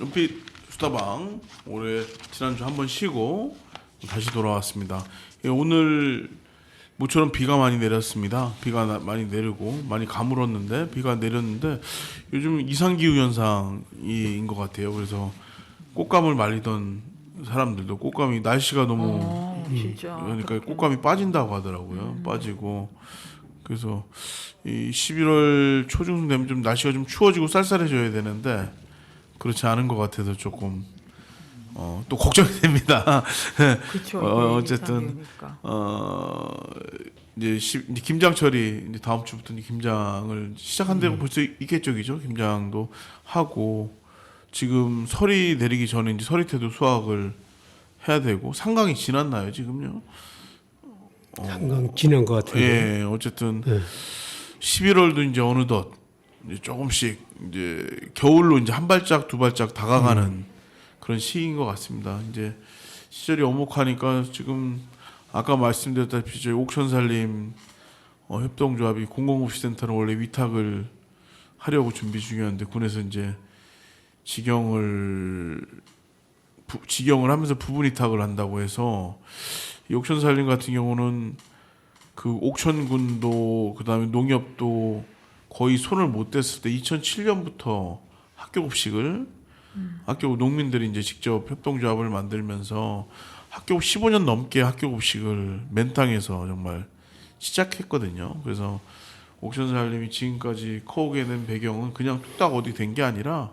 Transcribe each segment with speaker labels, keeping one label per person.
Speaker 1: 은빛 수다방 올해 지난주 한 번 쉬고 다시 돌아왔습니다. 예, 오늘 모처럼 비가 많이 내렸습니다. 비가 많이 내리고 많이 가물었는데 비가 내렸는데 요즘 이상기후 현상인 것 같아요. 그래서 꽃감을 말리던 사람들도 꽃감이 날씨가 너무
Speaker 2: 진짜
Speaker 1: 그러니까 꽃감이 빠진다고 하더라고요. 빠지고 그래서 이 11월 초중순 되면 좀 날씨가 좀 추워지고 쌀쌀해져야 되는데 그렇지 않은 것 같아서 조금 또 걱정이 됩니다.
Speaker 2: 그쵸,
Speaker 1: 어쨌든 이제 김장철이 이제 다음 주부터 이제 김장을 시작한 데가 벌써 있겠죠, 그죠? 김장도 하고 지금 설이 내리기 전에 이제 서리태도 수확을 해야 되고 상강이 지났나요, 지금요?
Speaker 3: 한강 지난 것 같은데.
Speaker 1: 예, 어쨌든
Speaker 3: 네.
Speaker 1: 11월도 이제 어느덧 이제 조금씩 이제 겨울로 이제 한 발짝 두 발짝 다가가는 그런 시기인 것 같습니다. 이제 시절이 오목하니까 지금 아까 말씀드렸다시피 저희 옥천살림 협동조합이 공공급식센터를 원래 위탁을 하려고 준비 중이었는데 군에서 이제 직영을 하면서 부분 위탁을 한다고 해서 이 옥천살림 같은 경우는 그 옥천군도 그다음에 농협도 거의 손을 못 댔을 때 2007년부터 학교급식을 학교 농민들이 이제 직접 협동조합을 만들면서 학교급 15년 넘게 학교급식을 맨 땅에서 정말 시작했거든요. 그래서 옥천살림이 지금까지 커오게 된 배경은 그냥 뚝딱 어디 된 게 아니라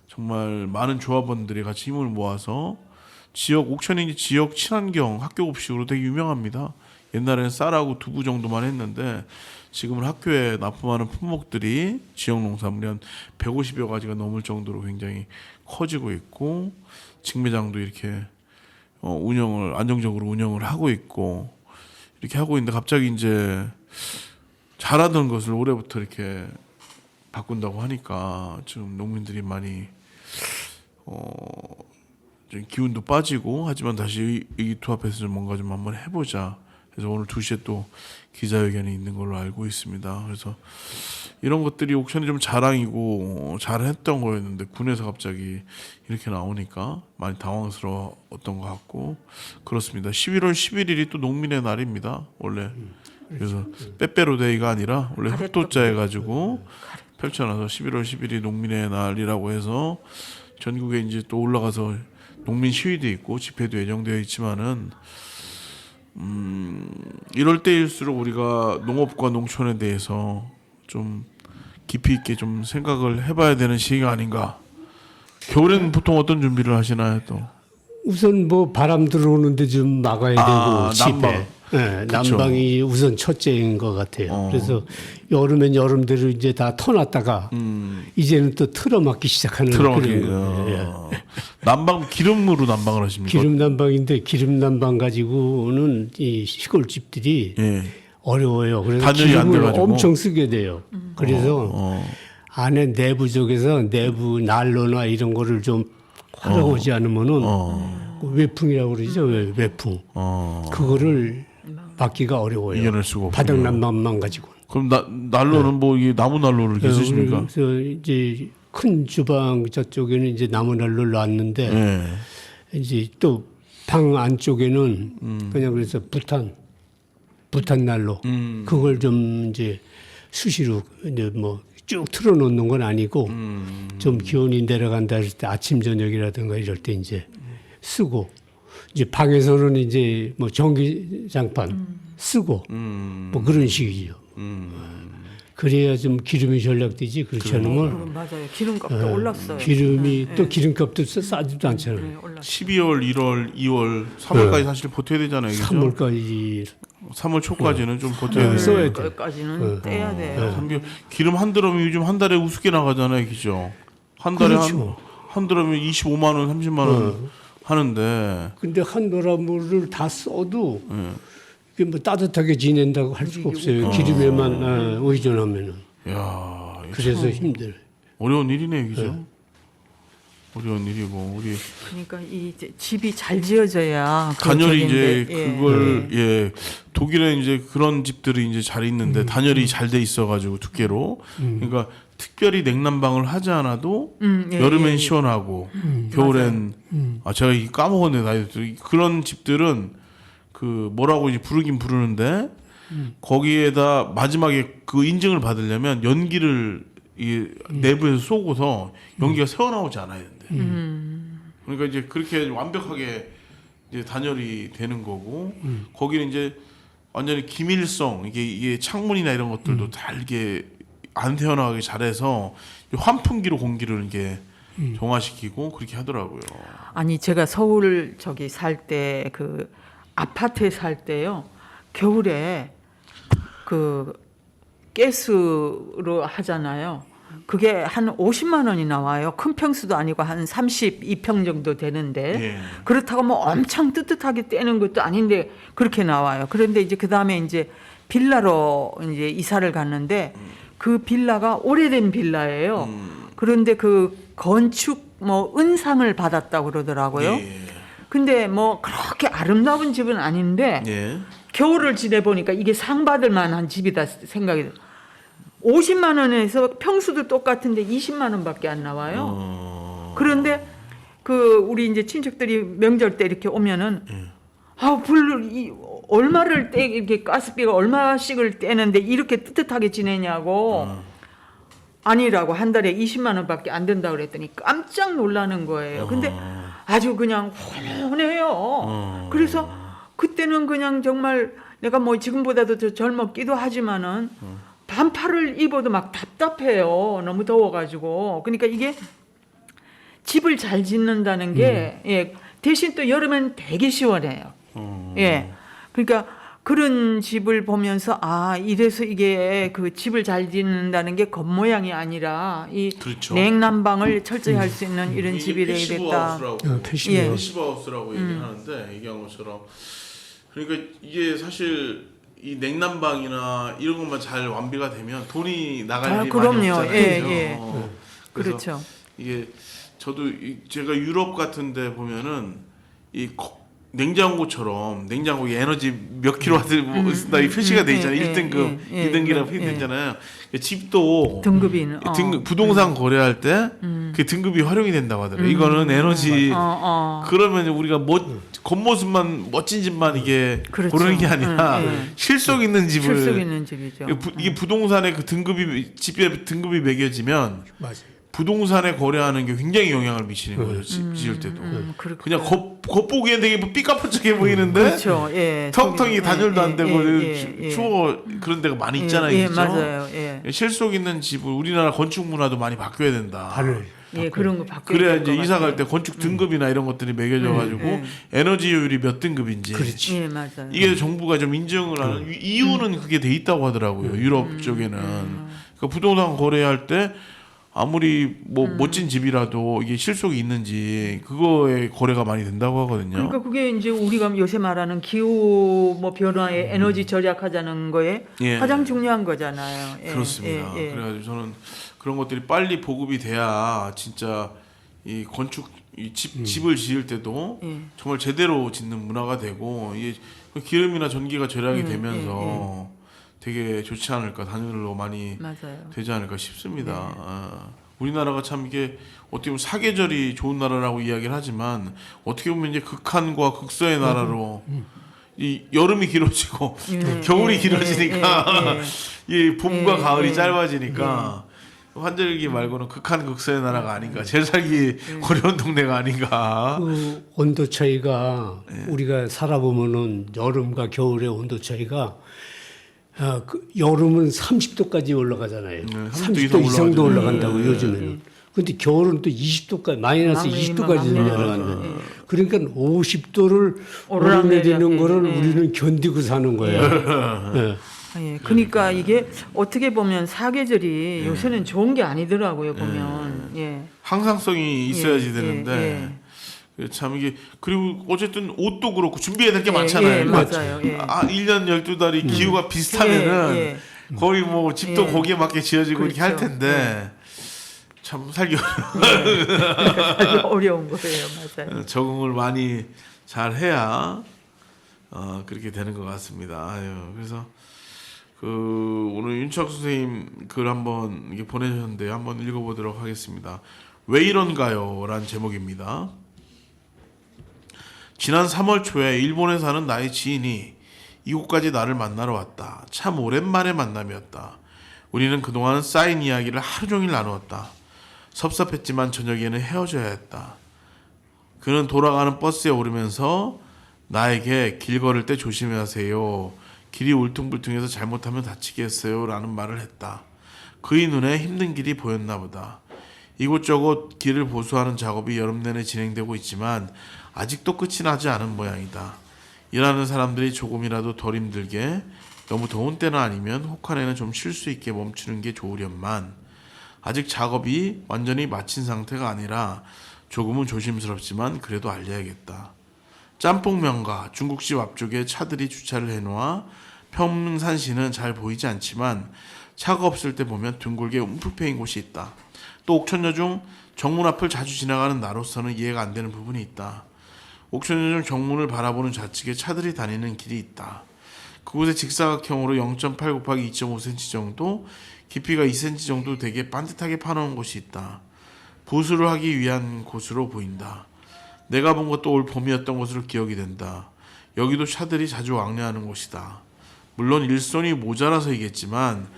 Speaker 1: 정말 많은 조합원들이 같이 힘을 모아서 옥천이 지역 친환경 학교급식으로 되게 유명합니다. 옛날에는 쌀하고 두부 정도만 했는데 지금은 학교에 납품하는 품목들이 지역 농산물이 한 150여 가지가 넘을 정도로 굉장히 커지고 있고 직매장도 이렇게 안정적으로 운영을 하고 있고 이렇게 하고 있는데 갑자기 이제 잘하던 것을 올해부터 이렇게 바꾼다고 하니까 지금 농민들이 많이 좀 기운도 빠지고 하지만 다시 의기투합해서 좀 뭔가 좀 한번 해보자. 그래서 오늘 2시에 또 기자회견이 있는 걸로 알고 있습니다. 그래서 이런 것들이 옥천이 좀 자랑이고 잘했던 거였는데 군에서 갑자기 이렇게 나오니까 많이 당황스러웠던 것 같고 그렇습니다. 11월 11일이 또 농민의 날입니다. 원래 그래서 빼빼로데이가 아니라 원래 흑도자 해가지고 펼쳐놔서 11월 10일이 농민의 날이라고 해서 전국에 이제 또 올라가서 농민 시위도 있고 집회도 예정되어 있지만은 이럴 때일수록 우리가 농업과 농촌에 대해서 좀 깊이 있게 좀 생각을 해봐야 되는 시기가 아닌가. 겨울에는 보통 어떤 준비를 하시나요 또?
Speaker 3: 우선 뭐 바람 들어오는데 좀 막아야 되고
Speaker 1: 난방.
Speaker 3: 네, 난방이 우선 첫째인 것 같아요. 그래서 여름엔 여름대로 이제 다 터놨다가 이제는 또 틀어막기 시작하는 그런 예.
Speaker 1: 난방 기름으로 난방을 하십니까?
Speaker 3: 기름 난방인데 기름 난방 가지고는 이 시골 집들이
Speaker 1: 예.
Speaker 3: 어려워요. 그래서
Speaker 1: 단열이 안
Speaker 3: 기름을
Speaker 1: 돼가지고.
Speaker 3: 엄청 쓰게 돼요. 그래서 안에 내부 쪽에서 내부 난로나 이런 거를 좀 활용하지 않으면은 외풍이라고 그러죠. 외풍. 그거를 막기가 어려워요.
Speaker 1: 이겨낼 수가 없군요.
Speaker 3: 바닥 난방만 가지고.
Speaker 1: 그럼 난로는 뭐 이게 나무 난로를 이렇게 쓰십니까?
Speaker 3: 그래서 이제 큰 주방 저쪽에는 이제 나무 난로를 놨는데
Speaker 1: 예.
Speaker 3: 이제 또 방 안쪽에는 그냥 그래서 부탄 난로 그걸 좀 이제 수시로 이제 뭐 쭉 틀어놓는 건 아니고 좀 기온이 내려간다 할 때 아침 저녁이라든가 이럴 때 이제 쓰고 이제 방에서는 이제 뭐 전기장판 쓰고 뭐 그런 식이죠. 그래야 좀 기름이 절약되지 그렇지 않으면
Speaker 2: 맞아요. 기름값도 올랐어요.
Speaker 3: 기름이 또 기름값도 싸지도 않잖아요.
Speaker 2: 네, 올랐어요.
Speaker 1: 12월, 1월, 2월, 3월까지 사실 버텨야 되잖아요. 그죠?
Speaker 3: 3월까지
Speaker 1: 3월 초까지는 좀 버텨야 돼요.
Speaker 3: 써야 돼.
Speaker 2: 거기까지는 떼야 돼요.
Speaker 1: 기름 한 드럼이 요즘 한 달에 우습게 나가잖아요, 그죠? 한 달에
Speaker 3: 그렇죠.
Speaker 1: 한 드럼이 25만 원, 30만 원 하는데
Speaker 3: 근데 한 노라물을 다 써도 이게 뭐 따뜻하게 지낸다고 할 수가 없어요. 기름에만 의존하면은.
Speaker 1: 야,
Speaker 3: 그래서 힘들어요.
Speaker 1: 어려운 일이네, 그죠? 어려운 일이고 우리
Speaker 2: 그러니까 이 이제 집이 잘 지어져야
Speaker 1: 단열이 이제
Speaker 2: 그쪽인데,
Speaker 1: 그걸 예 독일에 이제 그런 집들이 이제 잘 있는데 단열이 잘 돼 있어가지고 두께로 그러니까 특별히 냉난방을 하지 않아도
Speaker 2: 예,
Speaker 1: 여름엔
Speaker 2: 예, 예.
Speaker 1: 시원하고 겨울엔 제가 이거 까먹었네 나이 그런 집들은 그 뭐라고 이제 부르긴 부르는데 거기에다 마지막에 그 인증을 받으려면 연기를 이 내부에서 쏘고서 연기가 새어나오지 않아야 된대. 그러니까 이제 그렇게 완벽하게 이제 단열이 되는 거고 거기는 이제 완전히 기밀성 이게 창문이나 이런 것들도 다 이게 안 새어나가게 잘해서 환풍기로 공기를 이게 정화시키고 그렇게 하더라고요.
Speaker 2: 아니 제가 서울 저기 살 때 그 아파트에 살 때요 겨울에 그 가스로 하잖아요. 그게 한 50만 원이 나와요. 큰 평수도 아니고 한 32평 정도 되는데
Speaker 1: 예.
Speaker 2: 그렇다고 뭐 엄청 뜨뜻하게 떼는 것도 아닌데 그렇게 나와요. 그런데 이제 그 다음에 이제 빌라로 이제 이사를 갔는데 그 빌라가 오래된 빌라예요. 그런데 그 건축 뭐 은상을 받았다고 그러더라고요.
Speaker 1: 예.
Speaker 2: 근데 뭐 그렇게 아름다운 집은 아닌데
Speaker 1: 예.
Speaker 2: 겨울을 지내보니까 이게 상 받을 만한 집이다 생각이 들어요. 50만 원에서 평수도 똑같은데 20만 원밖에 안 나와요. 그런데 그 우리 이제 친척들이 명절 때 이렇게 오면은 얼마를 이렇게 가스비가 얼마씩을 떼는데 이렇게 뜨뜻하게 지내냐고 아니라고 한 달에 20만 원밖에 안 된다 그랬더니 깜짝 놀라는 거예요. 근데 아주 그냥 훤해요. 그래서 그때는 그냥 정말 내가 뭐 지금보다도 더 젊었기도 하지만은 반팔을 입어도 막 답답해요. 너무 더워가지고. 그러니까 이게 집을 잘 짓는다는 게 예, 대신 또 여름엔 되게 시원해요. 예, 그러니까 그런 집을 보면서 아 이래서 이게 그 집을 잘 짓는다는 게 겉모양이 아니라 이
Speaker 1: 그렇죠.
Speaker 2: 냉난방을 철저히 할 수 있는 이런 집이래야 되겠다.
Speaker 3: 패시브.
Speaker 1: 패시브하우스라고 얘기하는데 얘기한 것처럼 그러니까 이게 사실 이 냉난방이나 이런 것만 잘 완비가 되면 돈이 나갈 일이
Speaker 2: 그럼요.
Speaker 1: 많이 없잖아요.
Speaker 2: 예,
Speaker 1: 그죠?
Speaker 2: 예.
Speaker 1: 그래서
Speaker 2: 그렇죠.
Speaker 1: 이게 저도 제가 유럽 같은데 보면은 이 냉장고처럼 냉장고에 에너지 몇 킬로와트 뭐 쓴다 이 표시가 돼 있잖아요.
Speaker 2: 예,
Speaker 1: 1등급,
Speaker 2: 예,
Speaker 1: 2등급이라고
Speaker 2: 예,
Speaker 1: 표시 있잖아요. 집도
Speaker 2: 등급인
Speaker 1: 부동산 거래할 때 그 등급이 활용이 된다고 하더라고요. 이거는 에너지 그러면 우리가 겉모습만 멋진 집만 이게
Speaker 2: 그렇죠.
Speaker 1: 고르는 게 아니라 실속 있는 집을
Speaker 2: 실속 있는 집이죠.
Speaker 1: 이게 부동산의 그 등급이 집의 등급이 매겨지면
Speaker 3: 맞아요.
Speaker 1: 부동산에 거래하는 게 굉장히 영향을 미치는 거죠. 집 지을 때도.
Speaker 2: 그렇구나.
Speaker 1: 그냥 겉보기엔 되게 삐까뻔쩍해 보이는데
Speaker 2: 그렇죠. 예.
Speaker 1: 텅텅이 단열도 안 되고
Speaker 2: 예.
Speaker 1: 추워 그런 데가 많이 있잖아요.
Speaker 2: 예,
Speaker 1: 그죠?
Speaker 2: 맞아요. 예.
Speaker 1: 실속 있는 집을 우리나라 건축 문화도 많이 바뀌어야 된다.
Speaker 3: 발을
Speaker 2: 예, 그런 거 바뀌어야
Speaker 1: 그래야
Speaker 2: 될것
Speaker 1: 이제 이사 갈
Speaker 2: 같아요.
Speaker 1: 때 건축 등급이나 이런 것들이 매겨져 가지고 에너지 효율이 몇 등급인지
Speaker 3: 그렇지.
Speaker 2: 예, 맞아요.
Speaker 1: 이게 정부가 좀 인정을 하는 이유는 그게 돼 있다고 하더라고요. 유럽 쪽에는. 그러니까 부동산 거래할 때 아무리 뭐 멋진 집이라도 이게 실속이 있는지 그거에 거래가 많이 된다고 하거든요.
Speaker 2: 그러니까 그게 이제 우리가 요새 말하는 기후 뭐 변화에 에너지 절약하자는 거에
Speaker 1: 예.
Speaker 2: 가장 중요한 거잖아요. 예,
Speaker 1: 그렇습니다.
Speaker 2: 예, 예.
Speaker 1: 그래가지고 저는 그런 것들이 빨리 보급이 돼야 진짜 이 건축 집을 지을 때도
Speaker 2: 예.
Speaker 1: 정말 제대로 짓는 문화가 되고 이게 기름이나 전기가 절약이 되면서 되게 좋지 않을까 단열로 많이
Speaker 2: 맞아요.
Speaker 1: 되지 않을까 싶습니다. 아, 우리나라가 참 이게 어떻게 보면 사계절이 좋은 나라라고 이야기를 하지만 어떻게 보면 이제 극한과 극서의 나라로 이 여름이 길어지고 겨울이 길어지니까 이 봄과 가을이 짧아지니까 환절기 말고는 극한 극서의 나라가 아닌가 제일 살기 어려운 동네가 아닌가.
Speaker 3: 그 온도 차이가 우리가 살아보면은 여름과 겨울의 온도 차이가 그 여름은 30도까지 올라가잖아요. 30도 이상도 올라간다고 요즘에는. 근데 겨울은 또 20도까지 마이너스 20도까지 내려간다. 그러니까 50도를 오르내리는 거를 우리는 견디고 사는 거예요. 예.
Speaker 2: 예, 그러니까 이게 어떻게 보면 사계절이 요새는 좋은 게 아니더라고요 보면. 예.
Speaker 1: 항상성이 있어야지
Speaker 2: 예,
Speaker 1: 되는데 참 이게 그리고 어쨌든 옷도 그렇고 준비해야 될 게 많잖아요.
Speaker 2: 예, 맞아요. 예.
Speaker 1: 1년 12달이 기후가 비슷하면은 거의 뭐 집도 거기에 맞게 지어지고
Speaker 2: 그렇죠.
Speaker 1: 이렇게 할 텐데 참 살기
Speaker 2: 어려운 거예요, 맞아요.
Speaker 1: 적응을 많이 잘 해야 그렇게 되는 것 같습니다. 아유, 그래서 오늘 윤철 선생님 글 한번 이게 보내주셨는데 한번 읽어보도록 하겠습니다. 왜 이런가요? 라는 제목입니다. 지난 3월 초에 일본에 사는 나의 지인이 이곳까지 나를 만나러 왔다. 참 오랜만의 만남이었다. 우리는 그동안 쌓인 이야기를 하루 종일 나누었다. 섭섭했지만 저녁에는 헤어져야 했다. 그는 돌아가는 버스에 오르면서 나에게 길 걸을 때 조심하세요. 길이 울퉁불퉁해서 잘못하면 다치겠어요. 라는 말을 했다. 그의 눈에 힘든 길이 보였나 보다. 이곳저곳 길을 보수하는 작업이 여름 내내 진행되고 있지만 아직도 끝이 나지 않은 모양이다. 일하는 사람들이 조금이라도 덜 힘들게 너무 더운 때는 아니면 혹한에는 좀 쉴 수 있게 멈추는 게 좋으련만 아직 작업이 완전히 마친 상태가 아니라 조금은 조심스럽지만 그래도 알려야겠다. 짬뽕면과 중국집 앞쪽에 차들이 주차를 해놓아 평산시는 잘 보이지 않지만 차가 없을 때 보면 둥글게 움푹 패인 곳이 있다. 또 옥천여 중 정문 앞을 자주 지나가는 나로서는 이해가 안 되는 부분이 있다. 옥천여 중 정문을 바라보는 좌측에 차들이 다니는 길이 있다. 그곳에 직사각형으로 0.8 곱하기 2.5cm 정도, 깊이가 2cm 정도 되게 반듯하게 파놓은 곳이 있다. 보수를 하기 위한 곳으로 보인다. 내가 본 것도 올 봄이었던 것으로 기억이 된다. 여기도 차들이 자주 왕래하는 곳이다. 물론 일손이 모자라서이겠지만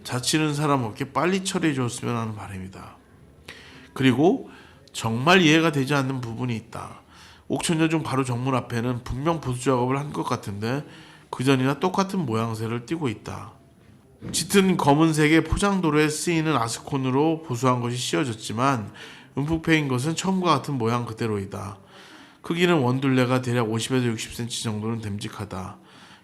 Speaker 1: 자치는 사람 없게 빨리 처리해 줬으면 하는 바람이다. 그리고 정말 이해가 되지 않는 부분이 있다. 옥천여 중 바로 정문 앞에는 분명 보수 작업을 한 것 같은데 그전이나 똑같은 모양새를 띠고 있다. 짙은 검은색의 포장도로에 쓰이는 아스콘으로 보수한 것이 씌워졌지만 움푹 패인 것은 처음과 같은 모양 그대로이다. 크기는 원둘레가 대략 50에서 60cm 정도는 됨직하다.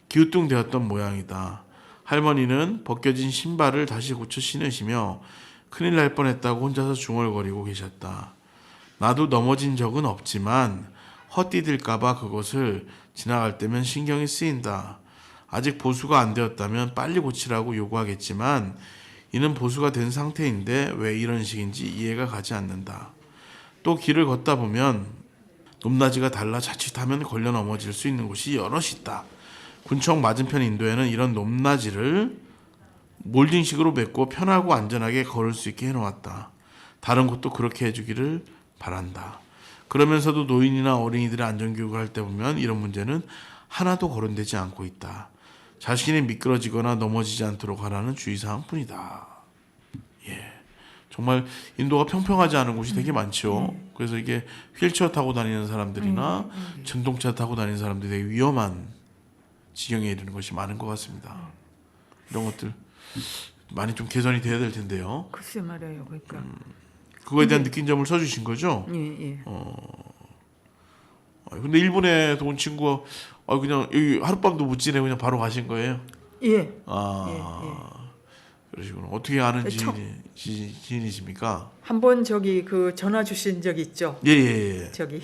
Speaker 1: 기우뚱되었던 모양이다. 할머니는 벗겨진 신발을 다시 고쳐 신으시며 큰일 날 뻔했다고 혼자서 중얼거리고 계셨다. 나도 넘어진 적은 없지만 헛디딜까봐 그것을 지나갈 때면 신경이 쓰인다. 아직 보수가 안 되었다면 빨리 고치라고 요구하겠지만 이는 보수가 된 상태인데 왜 이런 식인지 이해가 가지 않는다. 또 길을 걷다 보면 높낮이가 달라 자칫하면 걸려 넘어질 수 있는 곳이 여럿 있다. 군청 맞은편 인도에는 이런 높낮이를 몰딩식으로 맺고 편하고 안전하게 걸을 수 있게 해놓았다. 다른 곳도 그렇게 해주기를 바란다. 그러면서도 노인이나 어린이들의 안전교육을 할 때 보면 이런 문제는 하나도 거론되지 않고 있다. 자신이 미끄러지거나 넘어지지 않도록 하라는 주의사항뿐이다. 예, 정말 인도가 평평하지 않은 곳이 되게 많죠. 그래서 이게 휠체어 타고 다니는 사람들이나 전동차 타고 다니는 사람들이 되게 위험한 지경에 이르는 것이 많은 것 같습니다. 이런 것들 많이 좀 개선이 돼야 될 텐데요.
Speaker 2: 글쎄 말이에요. 그러니까.
Speaker 1: 그거에 대한 느낀 점을 써주신 거죠?
Speaker 2: 예, 예.
Speaker 1: 근데 일본에도 온 친구가 그냥 여기 하룻밤도 못 지내고 그냥 바로 가신 거예요?
Speaker 2: 예.
Speaker 1: 그러시구나. 어떻게 아는
Speaker 2: 저-
Speaker 1: 지인이십니까?
Speaker 2: 한번 저기 그 전화 주신 적 있죠?
Speaker 1: 예.
Speaker 2: 저기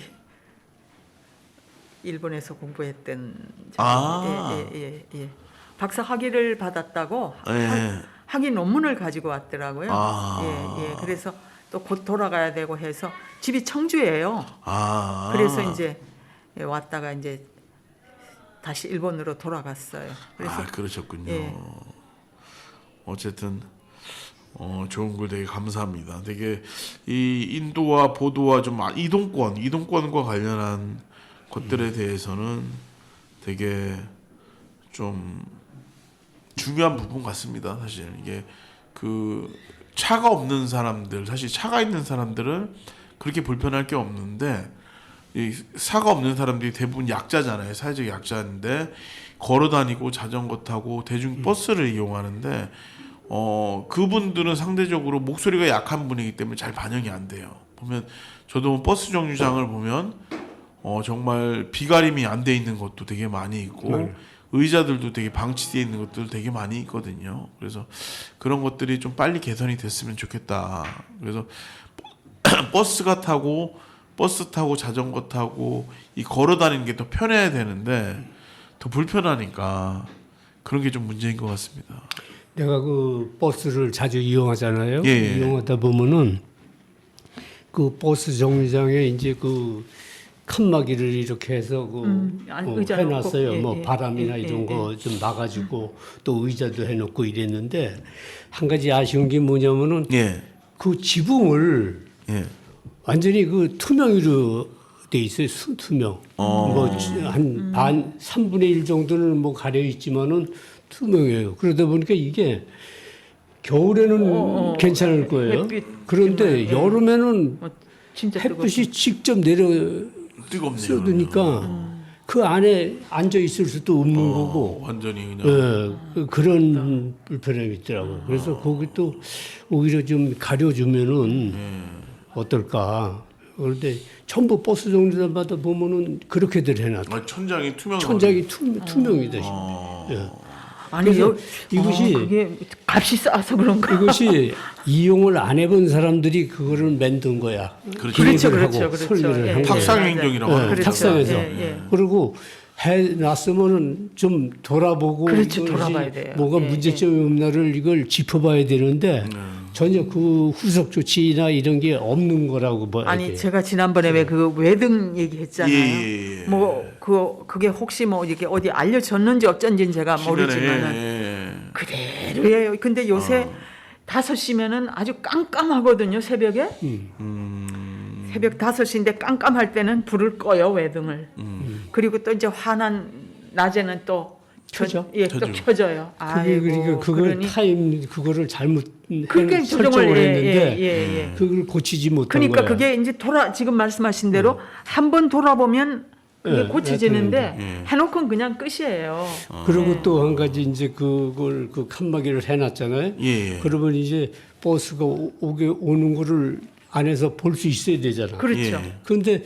Speaker 2: 일본에서 공부했던 저기. 예. 박사 학위를 받았다고
Speaker 1: 예.
Speaker 2: 학위 논문을 가지고 왔더라고요.
Speaker 1: 아.
Speaker 2: 예. 그래서 또 곧 돌아가야 되고 해서 집이 청주예요. 그래서 이제 왔다가 이제 다시 일본으로 돌아갔어요. 그래서
Speaker 1: 그러셨군요.
Speaker 2: 예.
Speaker 1: 어쨌든 좋은 글 되게 감사합니다. 되게 이 인도와 보도와 좀 이동권과 관련한 것들에 대해서는 되게 좀 중요한 부분 같습니다. 사실 이게 그 차가 없는 사람들, 사실 차가 있는 사람들은 그렇게 불편할 게 없는데 이 차가 없는 사람들이 대부분 약자잖아요. 사회적 약자인데 걸어 다니고 자전거 타고 대중 버스를 이용하는데 그분들은 상대적으로 목소리가 약한 분이기 때문에 잘 반영이 안 돼요. 보면 저도 버스 정류장을 보면 정말 비가림이 안 돼 있는 것도 되게 많이 있고 의자들도 되게 방치되어 있는 것들 되게 많이 있거든요. 그래서 그런 것들이 좀 빨리 개선이 됐으면 좋겠다. 그래서 버스 타고 자전거 타고 이 걸어 다니는 게 더 편해야 되는데 더 불편하니까 그런 게 좀 문제인 것 같습니다.
Speaker 3: 내가 그 버스를 자주 이용하잖아요.
Speaker 1: 예.
Speaker 3: 이용하다 보면은 그 버스 정류장에 이제 그 칸막이를 이렇게 해서
Speaker 2: 의자 놓고,
Speaker 3: 해놨어요.
Speaker 2: 예,
Speaker 3: 뭐
Speaker 2: 예,
Speaker 3: 바람이나
Speaker 2: 예,
Speaker 3: 이런
Speaker 2: 예,
Speaker 3: 거 좀 막아주고 또 의자도 해놓고 이랬는데 한 가지 아쉬운 게 뭐냐면은
Speaker 1: 예.
Speaker 3: 그 지붕을
Speaker 1: 예.
Speaker 3: 완전히 그 투명으로 돼 있어요. 투명. 뭐 한 반 3분의 1 정도는 뭐 가려 있지만은 투명해요. 그러다 보니까 이게 겨울에는 괜찮을 거예요.
Speaker 2: 햇빛
Speaker 3: 그런데
Speaker 2: 때문에,
Speaker 3: 여름에는
Speaker 2: 진짜
Speaker 3: 햇빛이 직접 내려
Speaker 1: 뜨겁네요.
Speaker 3: 쏟으니까 그 안에 앉아 있을 수도 없는 거고
Speaker 1: 완전히 그냥.
Speaker 3: 그런 불편함이 있더라고요. 그래서 거기 또 오히려 좀 가려주면은 어떨까. 그런데 전부 버스 정류장마다 보면은 그렇게들 해놨다.
Speaker 1: 아, 천장이 투명.
Speaker 3: 천장이 투명이다. 예.
Speaker 2: 아니
Speaker 3: 그래서 이것이
Speaker 2: 그게 값이 싸서 그런가?
Speaker 3: 이것이 이용을 안 해본 사람들이 그거를 만든 거야.
Speaker 1: 그렇죠.
Speaker 3: 기획을
Speaker 2: 그렇죠,
Speaker 3: 하고
Speaker 2: 그렇죠.
Speaker 3: 설계를
Speaker 2: 예,
Speaker 3: 한
Speaker 2: 예.
Speaker 3: 거야.
Speaker 1: 탁상 행정이라고 하는
Speaker 2: 그렇죠.
Speaker 3: 탁상에서.
Speaker 2: 예.
Speaker 3: 그리고 해놨으면은 좀 돌아보고
Speaker 2: 그렇죠,
Speaker 3: 이것이
Speaker 2: 돌아봐야 돼요.
Speaker 3: 뭐가
Speaker 2: 예,
Speaker 3: 문제점이 없나를 이걸 짚어봐야 되는데 전혀 그 후속 조치나 이런 게 없는 거라고 봐야
Speaker 2: 아니
Speaker 3: 돼요.
Speaker 2: 제가 지난번에 왜 그 외등 얘기했잖아요.
Speaker 1: 예.
Speaker 2: 뭐 그게 혹시 뭐 이렇게 어디 알려졌는지 어쩐지는 제가 모르지만은
Speaker 1: 예.
Speaker 2: 그대로예요. 근데 요새 5시면은 아주 깜깜하거든요, 새벽에. 새벽 5시인데 깜깜할 때는 불을 꺼요, 외등을. 그리고 또 이제 환한 낮에는 또
Speaker 3: 켜져?
Speaker 2: 예, 또
Speaker 1: 켜죠.
Speaker 2: 켜져요.
Speaker 3: 그게 그러니까 그걸
Speaker 2: 그러니
Speaker 3: 타임 그거를 잘못
Speaker 2: 그러니까
Speaker 3: 설정을 했는데
Speaker 2: 예.
Speaker 3: 그걸 고치지 못한
Speaker 2: 그러니까
Speaker 3: 거야.
Speaker 2: 그게 이제 지금 말씀하신 대로 한 번 돌아보면 그게
Speaker 3: 예,
Speaker 2: 고쳐지는데 해놓고는 그냥 끝이에요.
Speaker 3: 그리고 또 한 가지 이제 그걸 그 칸막이를 해놨잖아요.
Speaker 1: 예.
Speaker 3: 그러면 이제 버스가 오는 거를 안에서 볼 수 있어야 되잖아.
Speaker 2: 그렇죠.
Speaker 1: 예.
Speaker 3: 그런데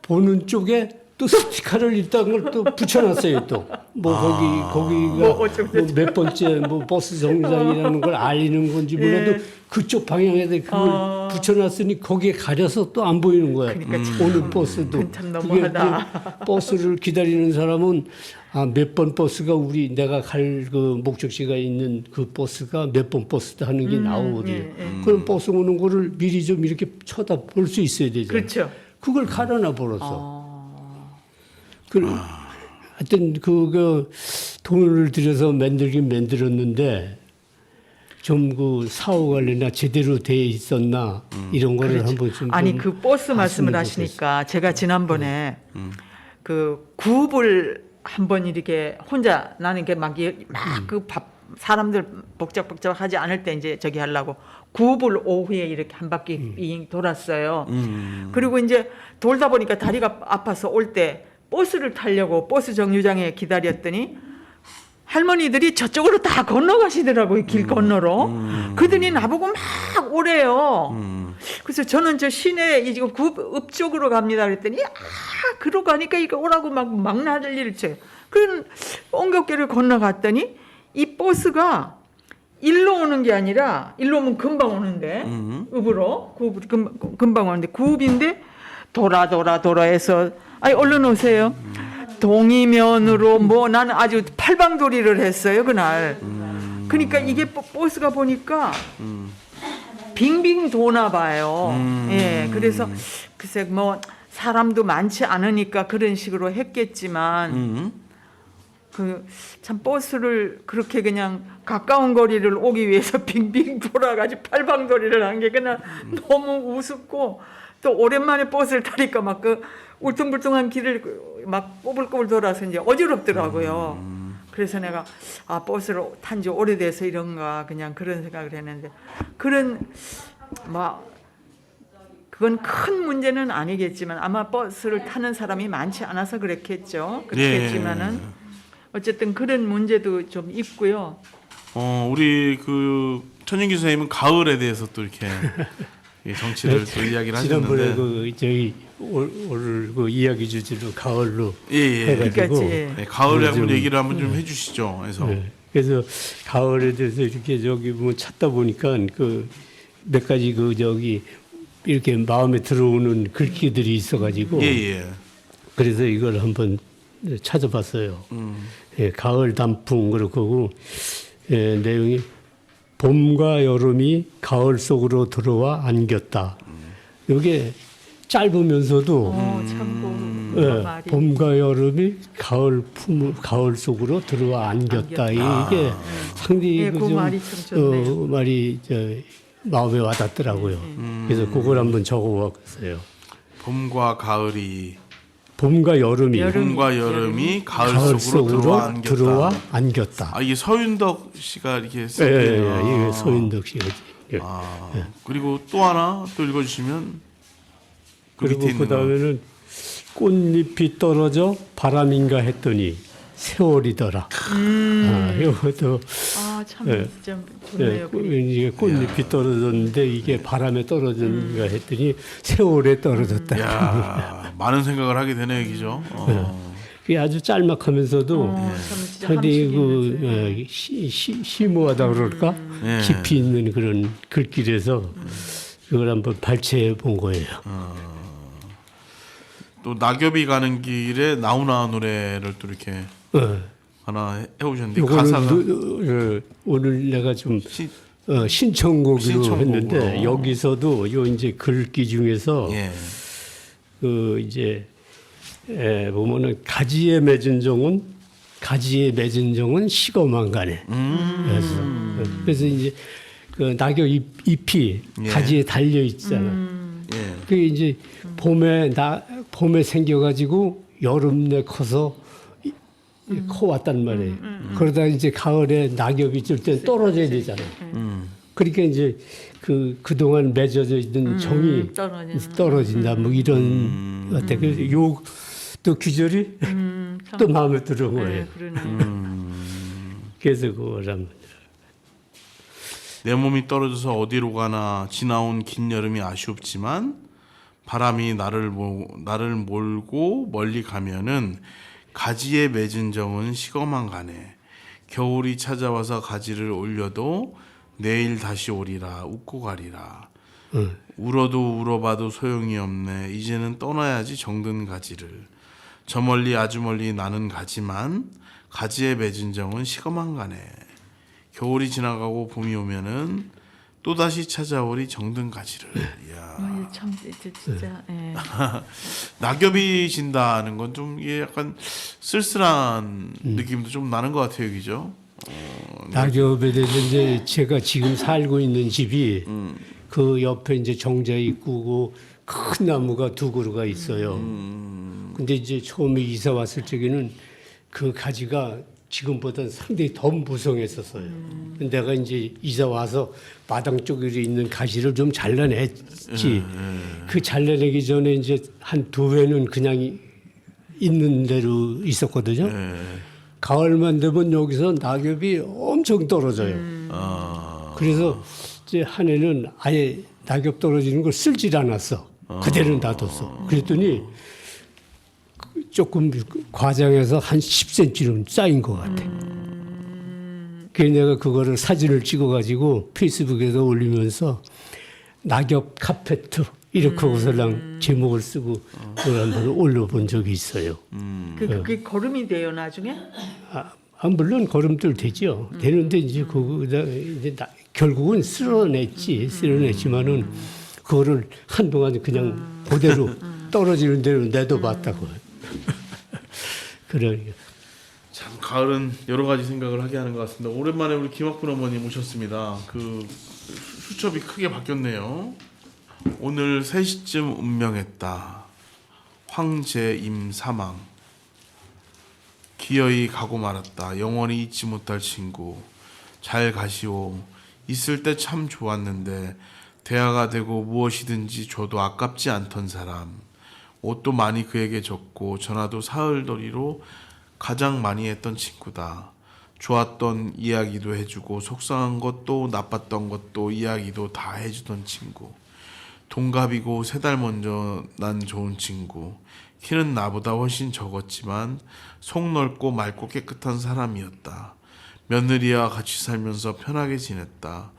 Speaker 3: 보는 쪽에 또 스티커를 일단 걸 또 붙여놨어요. 또 뭐 거기가
Speaker 2: 뭐 어쩌고
Speaker 3: 뭐 몇 번째 뭐 버스 정류장이라는 걸 알리는 건지 몰라도 그쪽 방향에다 그걸 붙여놨으니 거기에 가려서 또 안 보이는 거야.
Speaker 2: 그러니까
Speaker 3: 오는 버스도.
Speaker 2: 그건 참
Speaker 3: 그게
Speaker 2: 너무하다.
Speaker 3: 이제 버스를 기다리는 사람은 몇 번 버스가 내가 갈 그 목적지가 있는 그 버스가 몇 번 버스다 하는 게 나오거든요. 그럼 버스 오는 거를 미리 좀 이렇게 쳐다볼 수 있어야 되잖아요.
Speaker 2: 그렇죠.
Speaker 3: 그걸 갈아놔 버렸어. 하여튼 그거 돈을 들여서 만들긴 만들었는데 좀 그 사후 관리나 제대로 돼 있었나 이런 거를 한번 좀
Speaker 2: 아니
Speaker 3: 좀
Speaker 2: 그 버스 말씀을
Speaker 3: 봤으면
Speaker 2: 하시니까 제가 지난번에 그 구읍을 한번 이렇게 혼자 나는 게 막 그 사람들 복잡복잡하지 않을 때 이제 저기 하려고 구읍을 오후에 이렇게 한 바퀴 빙 돌았어요. 그리고 이제 돌다 보니까 다리가 아파서 올 때 버스를 타려고 버스 정류장에 기다렸더니 할머니들이 저쪽으로 다 건너가시더라고요. 길 건너로. 그러더니 나보고 막 오래요. 그래서 저는 저 시내 이제 구읍 쪽으로 갑니다 그랬더니 그러고 가니까 이거 오라고 막 난리를 쳐요. 그런 옹격길을 건너갔더니 이 버스가 일로 오는 게 아니라 일로 오면 금방 오는데 읍으로 구읍 금방 오는데 구읍인데 돌아 해서 아이 얼른 오세요. 동이면으로 뭐 나는 아주 팔방도리를 했어요 그날. 그러니까 이게 버스가 보니까 빙빙 도나 봐요. 예, 그래서 글쎄 뭐 사람도 많지 않으니까 그런 식으로 했겠지만 그 참 버스를 그렇게 그냥 가까운 거리를 오기 위해서 빙빙 돌아가지고 팔방도리를 한 게 그날 너무 우습고 또 오랜만에 버스를 타니까 막 그 울퉁불퉁한 길을 막 꼬불꼬불 돌아서 이제 어지럽더라고요. 그래서 내가 버스를 탄 지 오래돼서 이런가 그냥 그런 생각을 했는데 그건 큰 문제는 아니겠지만 아마 버스를 타는 사람이 많지 않아서 그렇겠죠. 그렇겠지만은 어쨌든 그런 문제도 좀 있고요.
Speaker 1: 우리 그 천인기 선생님은 가을에 대해서 또 이렇게 정치를 또 이야기를
Speaker 3: 지난번에
Speaker 1: 하셨는데
Speaker 3: 그 저희 오늘 그 이야기 주제로 가을로
Speaker 1: 예.
Speaker 3: 해가지고
Speaker 2: 그러니까
Speaker 1: 가을에
Speaker 3: 좀,
Speaker 1: 한번 얘기를 한번 좀 해주시죠. 그래서
Speaker 3: 그래서 가을에 대해서 이렇게 저기 뭐 찾다 보니까 그 몇 가지 그 저기 이렇게 마음에 들어오는 글귀들이 있어가지고
Speaker 1: 예.
Speaker 3: 그래서 이걸 한번 찾아봤어요. 예, 가을 단풍 그렇고 내용이 봄과 여름이 가을 속으로 들어와 안겼다. 이게 짧으면서도
Speaker 2: 참고
Speaker 3: 예,
Speaker 2: 말이
Speaker 3: 봄과 여름이 가을 속으로 들어와 안겼다. 이게 상당히
Speaker 2: 예, 그 말이 참 좋네요.
Speaker 3: 말이 마음에 와닿더라고요. 그래서 그걸 한번 적어봤어요.
Speaker 1: 봄과 가을이
Speaker 3: 봄과 여름이
Speaker 1: 봄과 여름이 가을,
Speaker 3: 가을
Speaker 1: 속으로 들어와
Speaker 3: 들어와
Speaker 1: 안겼다.
Speaker 3: 안겼다.
Speaker 1: 아 이게 서윤덕 씨가 이렇게
Speaker 3: 예,
Speaker 1: 썼대요.
Speaker 3: 이게 소인덕 씨가. 예.
Speaker 1: 그리고 또 하나 또 읽어주시면 그
Speaker 3: 그리고
Speaker 1: 밑에 있는
Speaker 3: 그 다음에는 꽃잎이 떨어져 바람인가 했더니 세월이더라. 이것도
Speaker 2: 참
Speaker 3: 예.
Speaker 2: 진짜 좋네요.
Speaker 3: 이게 꽃잎이 떨어졌는데 이게 바람에 떨어졌는가 했더니 세월에 떨어졌다.
Speaker 1: 야 많은 생각을 하게 되네요, 그죠?
Speaker 3: 그게 아주 짤막하면서도
Speaker 2: 참 진짜
Speaker 3: 상당히
Speaker 2: 함축이
Speaker 3: 심오하다 그럴까
Speaker 1: 예.
Speaker 3: 깊이 있는 그런 글귀라서 그걸 한번 발췌해 본 거예요.
Speaker 1: 또 낙엽이 가는 길에 나훈아 노래를 또 이렇게 하나 해오셨는데 가사가
Speaker 3: 오늘 내가 좀
Speaker 1: 시-
Speaker 3: 신청곡으로
Speaker 1: 신청곡으로.
Speaker 3: 했는데 여기서도 요 이제 글귀 중에서
Speaker 1: 예.
Speaker 3: 그 이제 보면은 가지에 맺은 종은 시거만 가네. 그래서 이제 그 낙엽 잎이
Speaker 1: 예.
Speaker 3: 가지에 달려 있잖아.
Speaker 1: 예.
Speaker 3: 그 이제 봄에 생겨가지고 여름에 커서 커 왔단 말이에요. 그러다 이제 가을에 낙엽이 질 때 떨어져야 되잖아. 그러니까 이제 그동안 맺어져 있는 종이 떨어진다. 뭐 이런 것 같아. 그래서 또 귀절이 또 마음에 드는 거예요. 그래서 그걸 한번.
Speaker 1: 내 몸이 떨어져서 어디로 가나 지나온 긴 여름이 아쉬웠지만 바람이 나를 몰고 멀리 가면은 가지에 맺은 정은 식어만 가네. 겨울이 찾아와서 가지를 올려도 내일 다시 오리라 웃고 가리라. 울어도 울어봐도 소용이 없네. 이제는 떠나야지 정든 가지를. 저 멀리 아주 멀리 나는 가지만 가지에 맺은 정은 식어만 가네. 겨울이 지나가고 봄이 오면은 또 다시 찾아오리 정든 가지를. 이야.
Speaker 2: 참 진짜. 예.
Speaker 1: 낙엽이 진다는 건 좀 이게 약간 쓸쓸한 느낌도 좀 나는 것 같아요, 그죠?
Speaker 3: 낙엽에 대해서 이제 제가 지금 살고 있는 집이 그 옆에 이제 정자 있고 큰 나무가 두 그루가 있어요. 근데 이제 처음에 이사 왔을 적에는 그 가지가 지금보다 상당히 더 무성했었어요. 내가 이제 이사 와서 마당 쪽에 있는 가지를 좀 잘라냈지. 그 잘라내기 전에 이제 한 두 회는 그냥 있는 대로 있었거든요. 가을만 되면 여기서 낙엽이 엄청 떨어져요. 그래서 이제 한 해는 아예 낙엽 떨어지는 걸 쓸질 않았어. 그대로 놔뒀어. 그랬더니 조금 과장해서 한 10cm는 쌓인 것 같아. 그래서 내가 그거를 사진을 찍어가지고 페이스북에서 올리면서 낙엽 카페트 이렇게 하고서랑 제목을 쓰고 그걸 한번 올려본 적이 있어요.
Speaker 2: 그게 걸음이 돼요 나중에?
Speaker 3: 물론 걸음들 되죠. 되는데 이제 이제 결국은 쓸어냈지만은 그거를 한동안 그냥 그대로 떨어지는 대로 내둬봤다고. 그러니까.
Speaker 1: 참 가을은 여러 가지 생각을 하게 하는 것 같습니다. 오랜만에 우리 김학분 어머님 오셨습니다. 그 수첩이 크게 바뀌었네요. 오늘 3시쯤 운명했다. 황제임 사망. 기어이 가고 말았다. 영원히 잊지 못할 친구. 잘 가시오. 있을 때 참 좋았는데 대화가 되고 무엇이든지 줘도 아깝지 않던 사람. 옷도 많이 그에게 줬고 전화도 사흘더리로 가장 많이 했던 친구다. 좋았던 이야기도 해주고 속상한 것도 나빴던 것도 이야기도 다 해주던 친구. 동갑이고 3달 먼저 난 좋은 친구. 키는 나보다 훨씬 적었지만 속 넓고 맑고 깨끗한 사람이었다. 며느리와 같이 살면서 편하게 지냈다.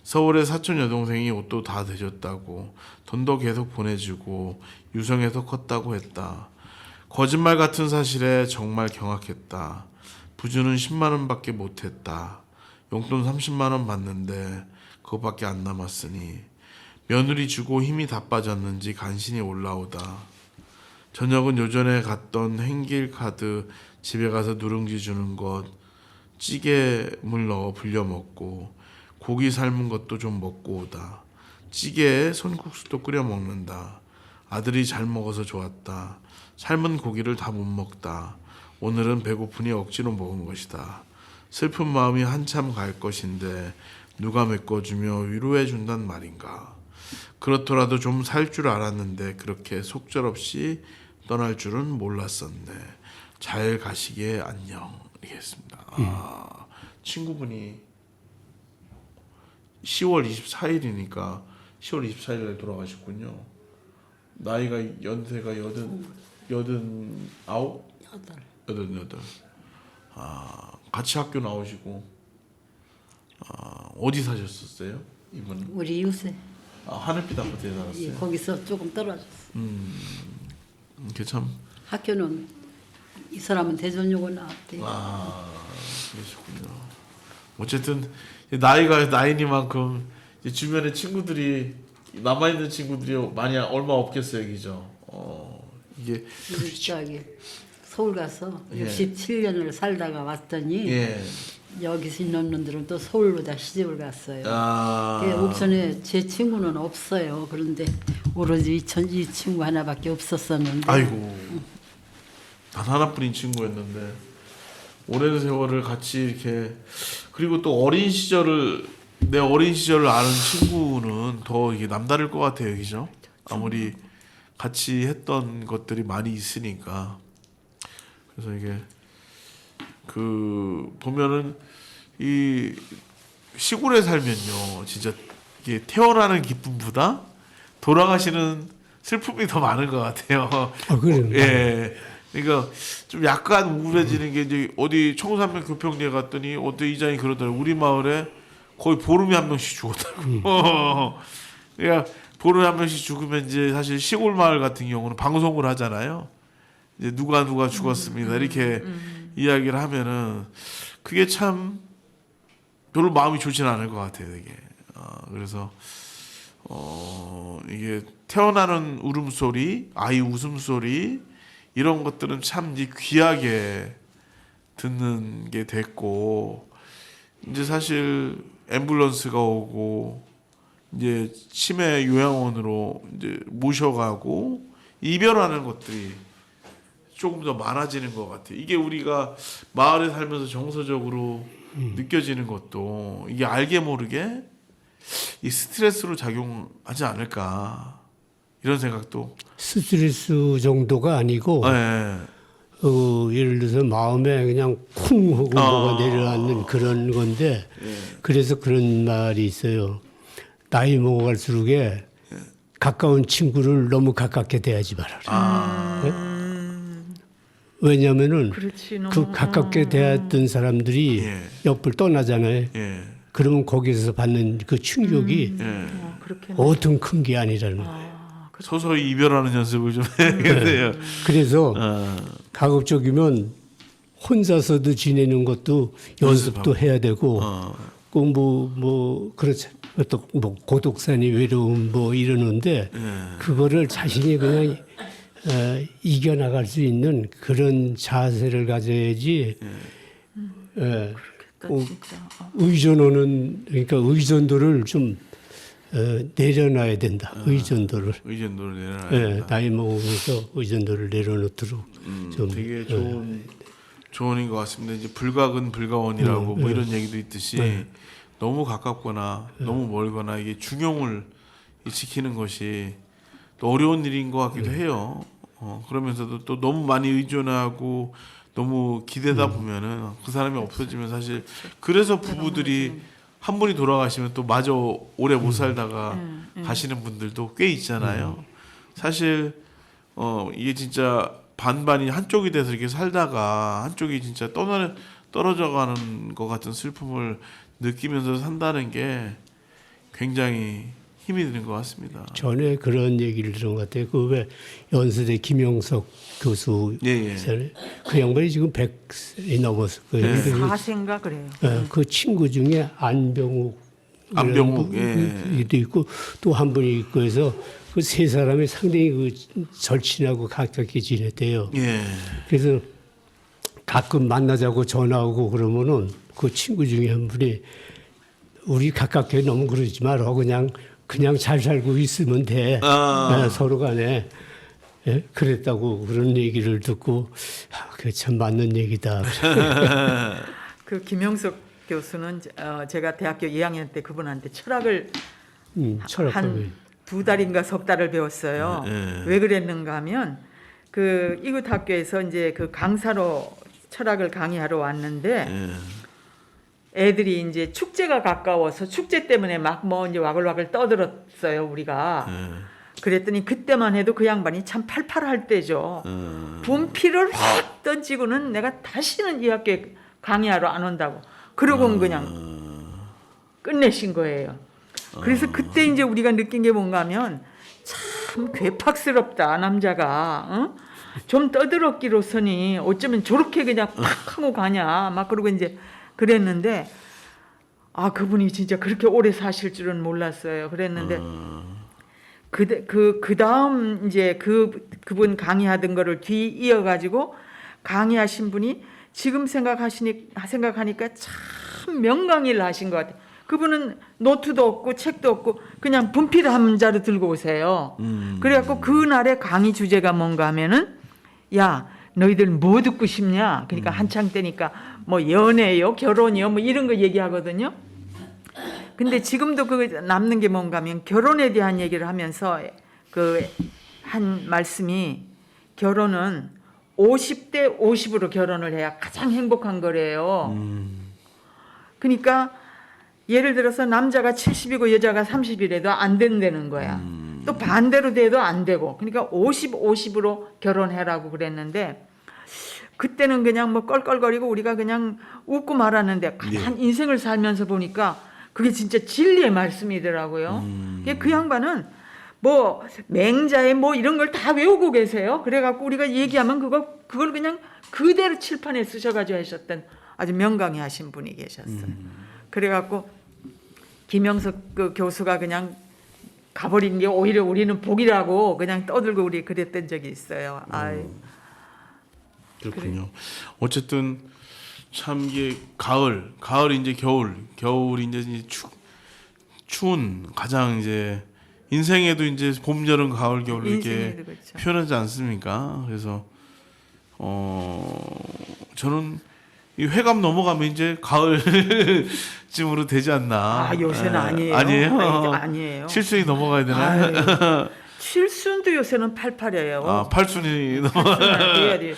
Speaker 1: 서울에 사촌 여동생이 옷도 다 대줬다고 돈도 계속 보내주고 유성에서 컸다고 했다. 거짓말 같은 사실에 정말 경악했다. 부주는 10만 원밖에 못했다. 용돈 30만 원 받는데 그거밖에 안 남았으니 며느리 주고 힘이 다 빠졌는지 간신히 올라오다. 저녁은 요전에 갔던 행길 카드, 집에 가서 누룽지 주는 것, 찌개물 넣어 불려 먹고 고기 삶은 것도 좀 먹고 오다. 찌개에 손국수도 끓여 먹는다. 아들이 잘 먹어서 좋았다. 삶은 고기를 다 못 먹다. 오늘은 배고프니 억지로 먹은 것이다. 슬픈 마음이 한참 갈 것인데 누가 메꿔주며 위로해 준단 말인가. 그렇더라도 좀 살 줄 알았는데 그렇게 속절없이 떠날 줄은 몰랐었네. 잘 가시게 안녕. 이겠습니다. 친구분이 10월 24일이니까 10월 24일에 돌아가셨군요. 나이가 연세가 89? 88. 같이 학교 나오시고 어디 사셨었어요? 이분은?
Speaker 4: 우리 이웃에
Speaker 1: 하늘빛 아파트에 살았어요.
Speaker 4: 예, 거기서 조금 떨어졌어.
Speaker 1: 이게 참
Speaker 4: 학교는 이 사람은 대전여고 나왔대.
Speaker 1: 그러시군요. 어쨌든 나이가 나이니만큼 이제 주변에 친구들이 남아 있는 친구들이 많이 얼마 없겠어요, 그죠? 이게
Speaker 4: 저기 서울 가서
Speaker 1: 예.
Speaker 4: 67년을 살다가 왔더니
Speaker 1: 예.
Speaker 4: 여기서 있는 놈들은 또 서울로 다 시집을 갔어요. 그 옥천에 제 친구는 없어요. 그런데 오로지 이 친구 하나밖에 없었었는데.
Speaker 1: 아이고 단 하나뿐인 친구였는데 오랜 세월을 같이 이렇게 그리고 또 내 어린 시절을 아는 친구는 더 이게 남다를 것 같아요, 그죠? 아무리 같이 했던 것들이 많이 있으니까. 그래서 이게 보면은 이 시골에 살면요, 진짜 이게 태어나는 기쁨보다 돌아가시는 슬픔이 더 많은 것 같아요.
Speaker 3: 그래요.
Speaker 1: 예. 그러니까 좀 약간 우울해지는 게 이제 어디 청산면 교평리에 갔더니 어떤 이장이 그러더라고요. 우리 마을에 거의 보름에 한 명씩 죽었다고. 그러니까 보름에 한 명씩 죽으면 이제 사실 시골 마을 같은 경우는 방송을 하잖아요. 이제 누가 죽었습니다. 이렇게 이야기를 하면은 그게 참 별로 마음이 좋지는 않을 것 같아요, 이게. 그래서 이게 태어나는 울음소리, 아이 웃음소리 이런 것들은 참 이제 귀하게 듣는 게 됐고 이제 사실 앰뷸런스가 오고 이제 치매 요양원으로 이제 모셔가고 이별하는 것들이 조금 더 많아지는 것 같아요. 이게 우리가 마을에 살면서 정서적으로 느껴지는 것도 이게 알게 모르게 이 스트레스로 작용하지 않을까 이런 생각도.
Speaker 3: 스트레스 정도가 아니고
Speaker 1: 네.
Speaker 3: 예를 들어서 마음에 그냥 쿵 하고 뭐가 내려앉는 그런 건데 그래서 그런 말이 있어요. 나이 먹어갈수록에 가까운 친구를 너무 가깝게 대하지 말아라. 네? 왜냐하면은
Speaker 2: 그렇지, 너무.
Speaker 3: 그 가깝게 대했던 사람들이
Speaker 1: 예.
Speaker 3: 옆을 떠나잖아요.
Speaker 1: 예.
Speaker 3: 그러면 거기서 받는 그 충격이
Speaker 2: 그렇게
Speaker 3: 어떤 큰 게 아니라는 거예요.
Speaker 1: 서서히 이별하는 연습을 좀 해야겠네요.
Speaker 3: 그래서 가급적이면 혼자서도 지내는 것도 연습도 해야 되고 꼭 그렇지 또 뭐 고독산이 외로움 뭐 이러는데 그거를 자신이 그냥 이겨나갈 수 있는 그런 자세를 가져야지. 꼭
Speaker 2: 진짜.
Speaker 3: 그러니까 의존도를 좀 내려놔야 된다. 의존도를.
Speaker 1: 의견도를 내놔야
Speaker 3: 예,
Speaker 1: 된다.
Speaker 3: 나이 먹으면서 의존도를 내려놓도록 좀
Speaker 1: 되게 좋은 조언인 것 같습니다. 이제 불가근 불가원이라고 뭐 이런 얘기도 있듯이 너무 가깝거나 너무 멀거나 이게 중용을 지키는 것이 또 어려운 일인 것 같기도 해요. 그러면서도 또 너무 많이 의존하고 너무 기대다 보면은 그 사람이 없어지면 사실 그래서 부부들이 한 분이 돌아가시면 또 마저 오래 못 살다가 가시는 분들도 꽤 있잖아요. 사실 이게 진짜 반반이 한쪽이 돼서 이렇게 살다가 한쪽이 진짜 떨어져 가는 것 같은 슬픔을 느끼면서 산다는 게 굉장히 힘이 드는 것 같습니다.
Speaker 3: 전에 그런 얘기를 들은 것 같아요. 그 왜 연세대 김영석 교수
Speaker 1: 예.
Speaker 3: 있잖아요. 그 양반이 지금 100이 넘었을 거예요. 근데
Speaker 2: 사생가 그래요.
Speaker 3: 그 친구 중에 안병욱
Speaker 1: 안병욱, 예.
Speaker 3: 이도 있고 또 한 분이 있고 해서 그 세 사람이 상당히 그 절친하고 가깝게 지냈대요.
Speaker 1: 예.
Speaker 3: 그래서 가끔 만나자고 전화 오고 그러면은 그 친구 중에 한 분이 우리 가깝게 너무 그러지 마라. 그냥 잘 살고 있으면 돼. 서로 간에. 예? 그랬다고 그런 얘기를 듣고 그게 참 맞는 얘기다.
Speaker 2: 그 김영석 교수는 제가 대학교 2학년 때 그분한테 철학을
Speaker 3: 철학법이.
Speaker 2: 한 2달인가 석 달을 배웠어요. 왜 그랬는가 하면 그 이웃 학교에서 이제 그 강사로 철학을 강의하러 왔는데 애들이 이제 축제가 가까워서 축제 때문에 막 뭐 이제 와글와글 떠들었어요, 우리가. 그랬더니 그때만 해도 그 양반이 참 팔팔할 때죠. 분필을 확 던지고는 내가 다시는 이 학교에 강의하러 안 온다고. 그러고는 그냥 끝내신 거예요. 그래서 그때 이제 우리가 느낀 게 뭔가 하면 참 괴팍스럽다, 남자가. 어? 좀 떠들었기로서니 어쩌면 저렇게 그냥 팍 하고 가냐. 막 그러고 이제 그랬는데 그분이 진짜 그렇게 오래 사실 줄은 몰랐어요. 그랬는데 그 다음 이제 그분 강의하던 거를 뒤 이어가지고 강의하신 분이 지금 생각하니까 참 명강의를 하신 것 같아요. 그분은 노트도 없고 책도 없고 그냥 분필 한 자루 들고 오세요. 그래갖고 그날의 강의 주제가 뭔가 하면은 야 너희들 뭐 듣고 싶냐? 그러니까 한창 때니까 뭐 연애요, 결혼이요, 뭐 이런 거 얘기하거든요. 근데 지금도 그 남는 게 뭔가 하면 결혼에 대한 얘기를 하면서 그 한 말씀이 결혼은 50대 50으로 결혼을 해야 가장 행복한 거래요. 그러니까 예를 들어서 남자가 70이고 여자가 30이라도 안 된다는 거야. 또 반대로 돼도 안 되고. 그러니까 50, 50으로 결혼해라고 그랬는데 그때는 그냥 뭐 껄껄거리고 우리가 그냥 웃고 말았는데 가만 인생을 살면서 보니까 그게 진짜 진리의 말씀이더라고요. 그 양반은 뭐 맹자에 뭐 이런 걸 다 외우고 계세요. 그래갖고 우리가 얘기하면 그걸 그냥 그대로 칠판에 쓰셔가지고 하셨던 아주 명강의 하신 분이 계셨어요. 그래갖고 김영석 그 교수가 그냥 가버린 게 오히려 우리는 복이라고 그냥 떠들고 우리 그랬던 적이 있어요.
Speaker 1: 그렇군요. 어쨌든 참 이게 가을 이제 겨울이 이제 추운 가장 이제 인생에도 이제 봄, 여름, 가을, 겨울 이렇게
Speaker 2: 그렇죠.
Speaker 1: 표현하지 않습니까? 그래서 저는 이 회감 넘어가면 이제 가을쯤으로 되지 않나.
Speaker 2: 요새는 아니에요.
Speaker 1: 아니에요?
Speaker 2: 아니에요.
Speaker 1: 칠순이 넘어가야 되나요?
Speaker 2: 칠순도 요새는 88이에요.
Speaker 1: 팔순이
Speaker 2: 돼야 돼요.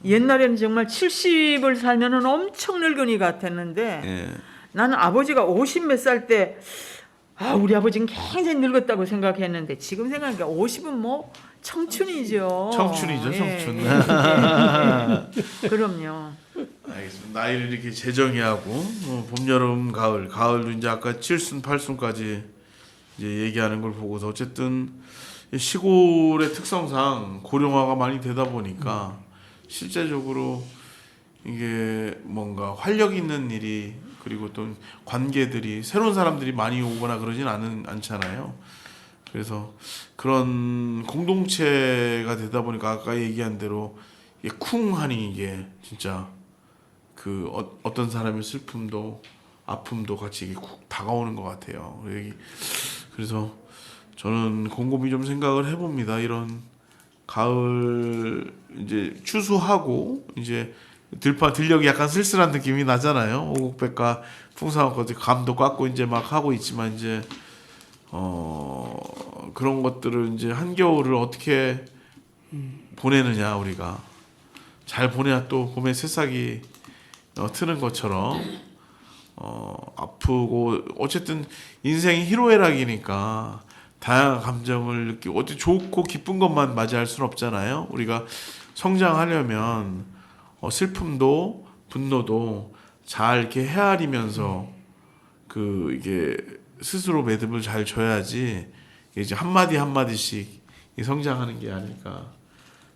Speaker 2: 옛날에는 정말 70을 살면은 엄청 늙은이 같았는데
Speaker 1: 예.
Speaker 2: 나는 아버지가 50 몇 살 때 우리 아버지는 굉장히 늙었다고 생각했는데 지금 생각하니까 50은 뭐 청춘이죠.
Speaker 1: 청춘이죠, 청춘.
Speaker 2: 그럼요.
Speaker 1: 알겠습니다. 나이를 이렇게 재정의하고 봄, 여름, 가을도 이제 아까 7순, 8순까지 이제 얘기하는 걸 보고서 어쨌든 시골의 특성상 고령화가 많이 되다 보니까 실제적으로 이게 뭔가 활력 있는 일이 그리고 또 관계들이 새로운 사람들이 많이 오거나 그러진 않잖아요. 그래서 그런 공동체가 되다 보니까 아까 얘기한 대로 이게 쿵하니 이게 진짜 그 어떤 사람의 슬픔도 아픔도 같이 이게 쿡 다가오는 것 같아요. 그래서 저는 곰곰이 좀 생각을 해봅니다. 이런 가을 이제 추수하고 이제 들녘이 약간 쓸쓸한 느낌이 나잖아요. 오곡백과 풍사과까지 감도 깎고 이제 막 하고 있지만 이제 그런 것들을 이제 한겨울을 어떻게 보내느냐 우리가 잘 보내야 또 봄에 새싹이 트는 것처럼 아프고 어쨌든 인생이 희로애락이니까 다양한 감정을 느끼고 어떻게 좋고 기쁜 것만 맞이할 수는 없잖아요. 우리가 성장하려면 슬픔도 분노도 잘 이렇게 헤아리면서 이게 스스로 매듭을 잘 져야지 이제 한마디 한마디씩 성장하는 게 아닐까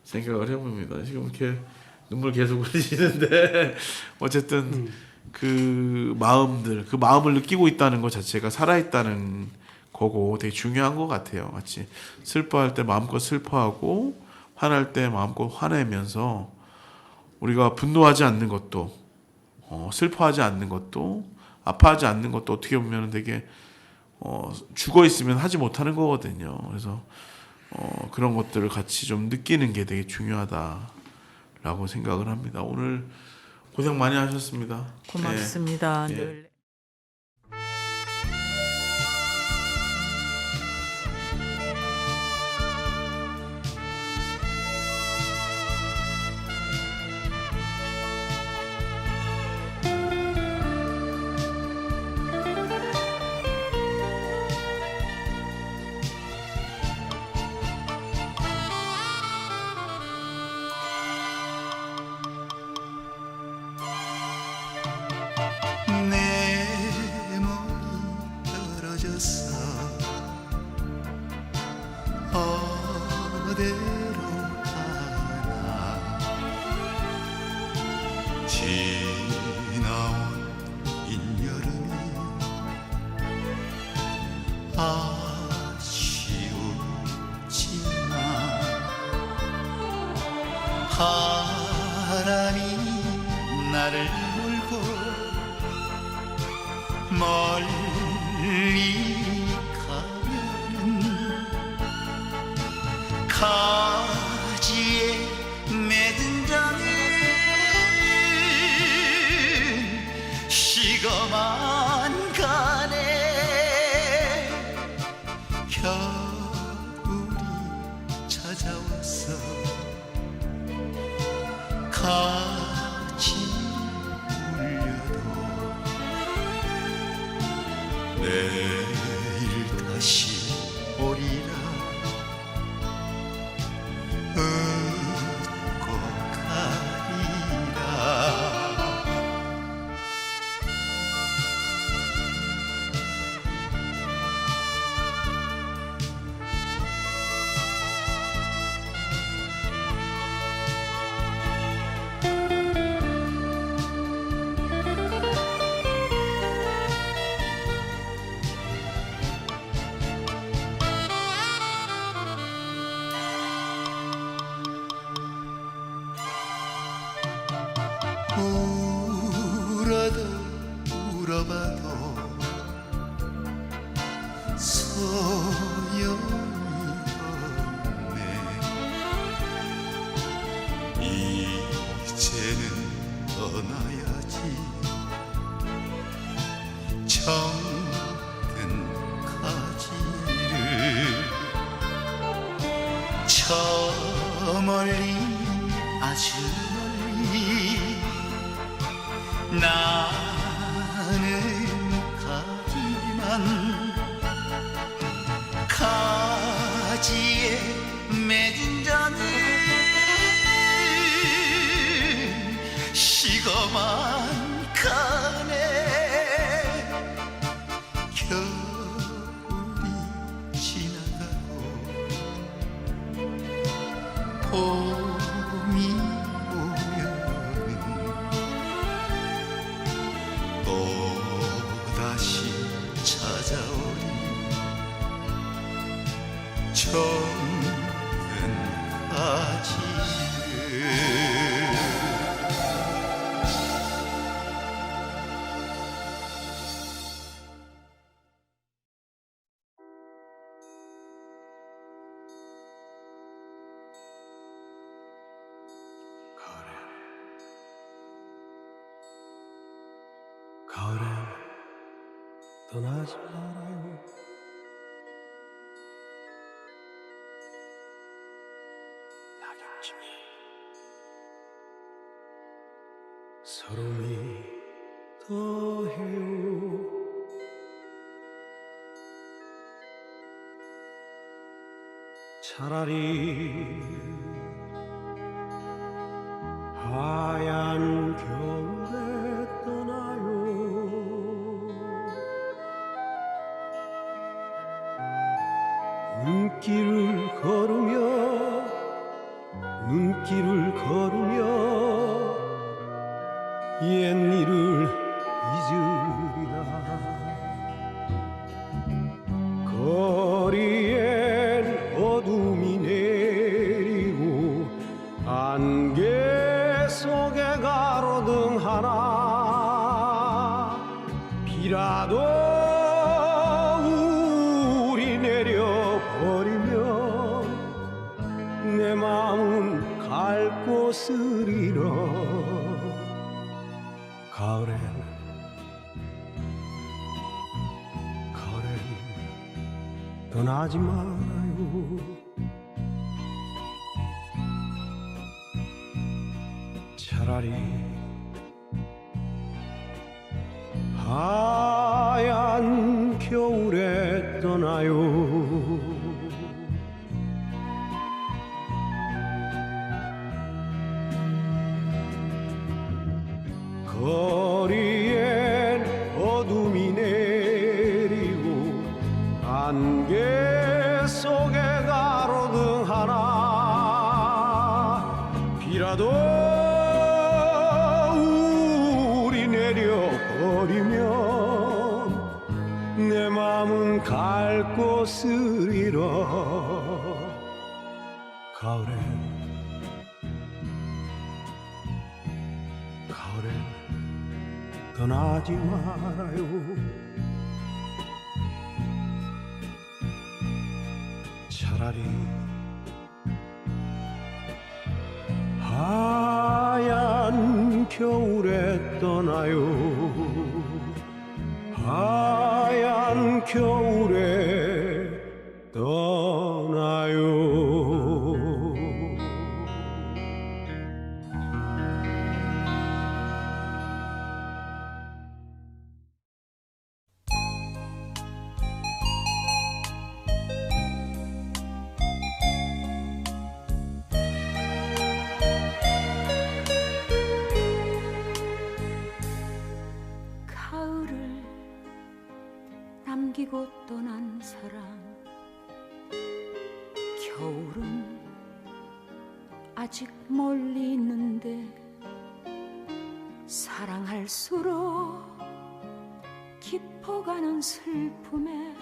Speaker 1: 생각을 해봅니다. 지금 이렇게 눈물 계속 흘리시는데 어쨌든 그 마음들, 그 마음을 느끼고 있다는 것 자체가 살아있다는 거고 되게 중요한 것 같아요. 같이 슬퍼할 때 마음껏 슬퍼하고 화날 때 마음껏 화내면서 우리가 분노하지 않는 것도 슬퍼하지 않는 것도 아파하지 않는 것도 어떻게 보면 되게 죽어 있으면 하지 못하는 거거든요. 그래서 그런 것들을 같이 좀 느끼는 게 되게 중요하다라고 생각을 합니다. 오늘 고생 많이 하셨습니다.
Speaker 2: 고맙습니다.
Speaker 1: 예.
Speaker 2: 늘.
Speaker 5: 내 몸이 떨어졌어 어디로 가나 지나온 인여름이 아쉬웠지만 바람이 나를 몰고 멀리 가면은 가지에 맺은 자는 식어만 가네 겨울이 찾아왔어 같이 울려도 내일 다시 오리라 웃고 가리라 울어도 울어봐도 소용이 없네 이제는 떠나야지 정든 가지를 저 멀리 아주 멀리 나는 가지만 가지에 맺은 자는 식어만 가네 겨울이 지나가고 봄이 오면은 또다시 찾아오리 정든 가지를
Speaker 6: 가을에 떠나지 말아요 낙엽쯤에 서름이 더해요 차라리 하얀 겨울에 떠나요 눈길을 걸으며 옛일을 잊으리라 거리엔 어둠이 내리고 안개 속에 가로등 하나 비라도 우리 내려버리면 내 마음은 갈 곳을 잃어 가을엔 떠나지 말아요 차라리 하얀 겨울에 떠나요 거리엔 어둠이 내리고 안개 속에 가로등 하나 비라도 우리 내려버리면 내 마음은 갈 곳을 잃어 가을엔 떠나지 말아요 차라리 하얀 겨울에 떠나요 하얀 겨울에 떠나요
Speaker 7: 가을을 남기고 떠난 사람 겨울은 아직 멀리 있는데 사랑할수록 깊어가는 슬픔에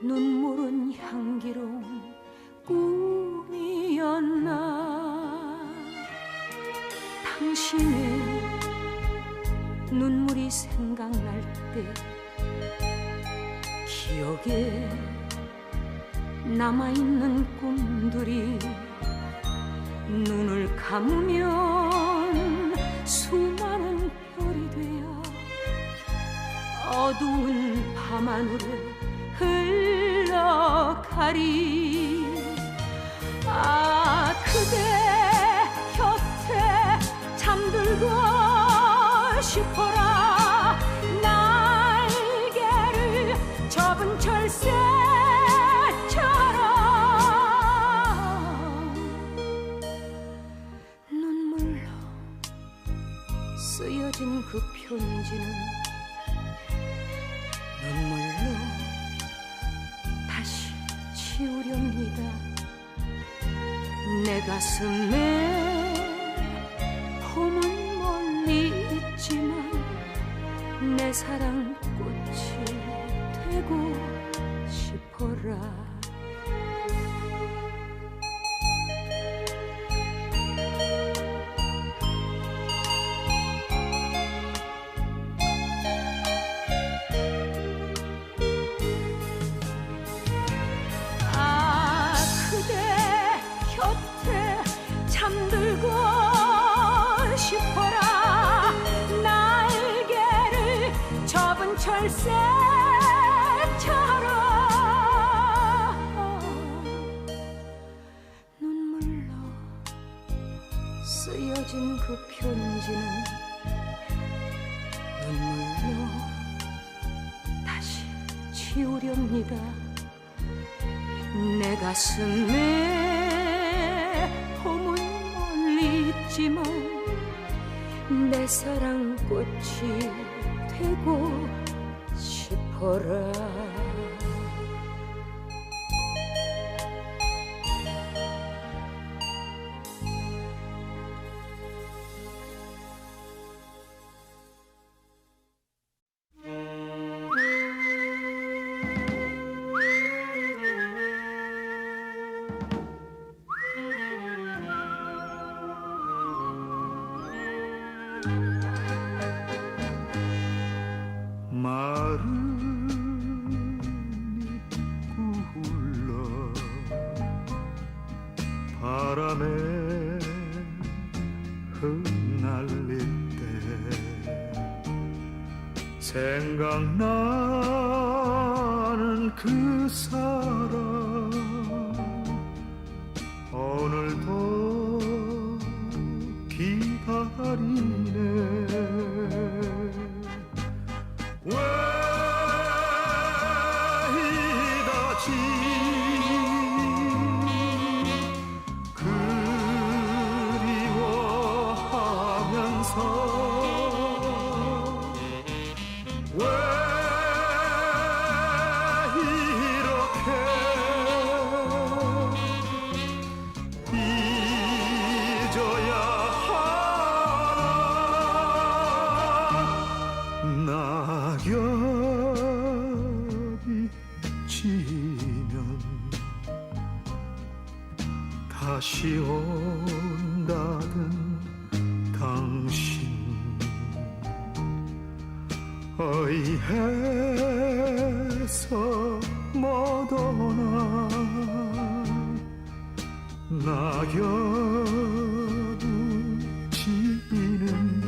Speaker 7: 눈물은 향기로운 꿈이었나 당신의 눈물이 생각날 때 기억에 남아있는 꿈들이 눈을 감으면 수많은 별이 되어 어두운 밤하늘에 흘러가리 아 그대 곁에 잠들고 싶어라 날개를 접은 철새처럼 눈물로 쓰여진 그 편지는 눈물로 다시 지우렵니다 내 가슴에 봄은 멀리 있지만 내 사랑 꽃이 되고 싶어라 아 그대 곁에 잠들고 싶어라 날개를 접은 철새처럼 눈물로 쓰여진 그 편지는 눈물로 다시 지우렵니다 내 가슴에 봄은 멀리 있지만 내 사랑 꽃이 되고 싶어라
Speaker 5: 바람에 흩날릴 때 생각나는 그 사람 오늘도 기다리네 왜 이러지 그리워하면서 왜 이렇게 잊어야 하나 낙엽이 지면 다시 온다던 당신 어이해서 못 오나 낙엽은 지는데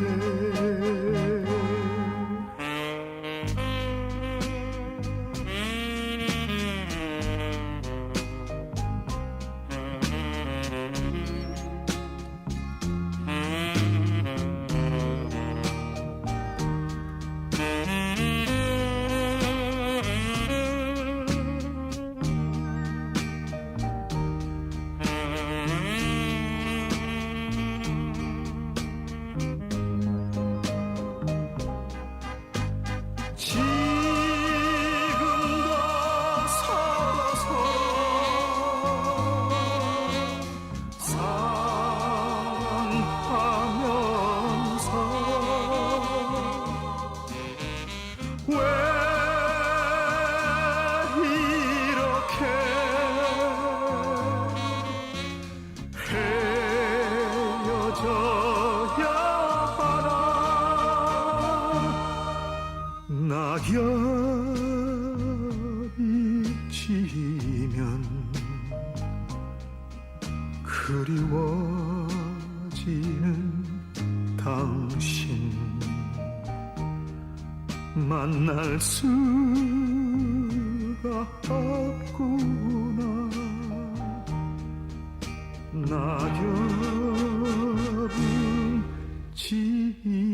Speaker 5: 지금도 사랑하면서 왜 이렇게 헤어져야 하나 낙엽이 지면 그리워지는 당신 만날 수가 없구나 낙엽은 지는데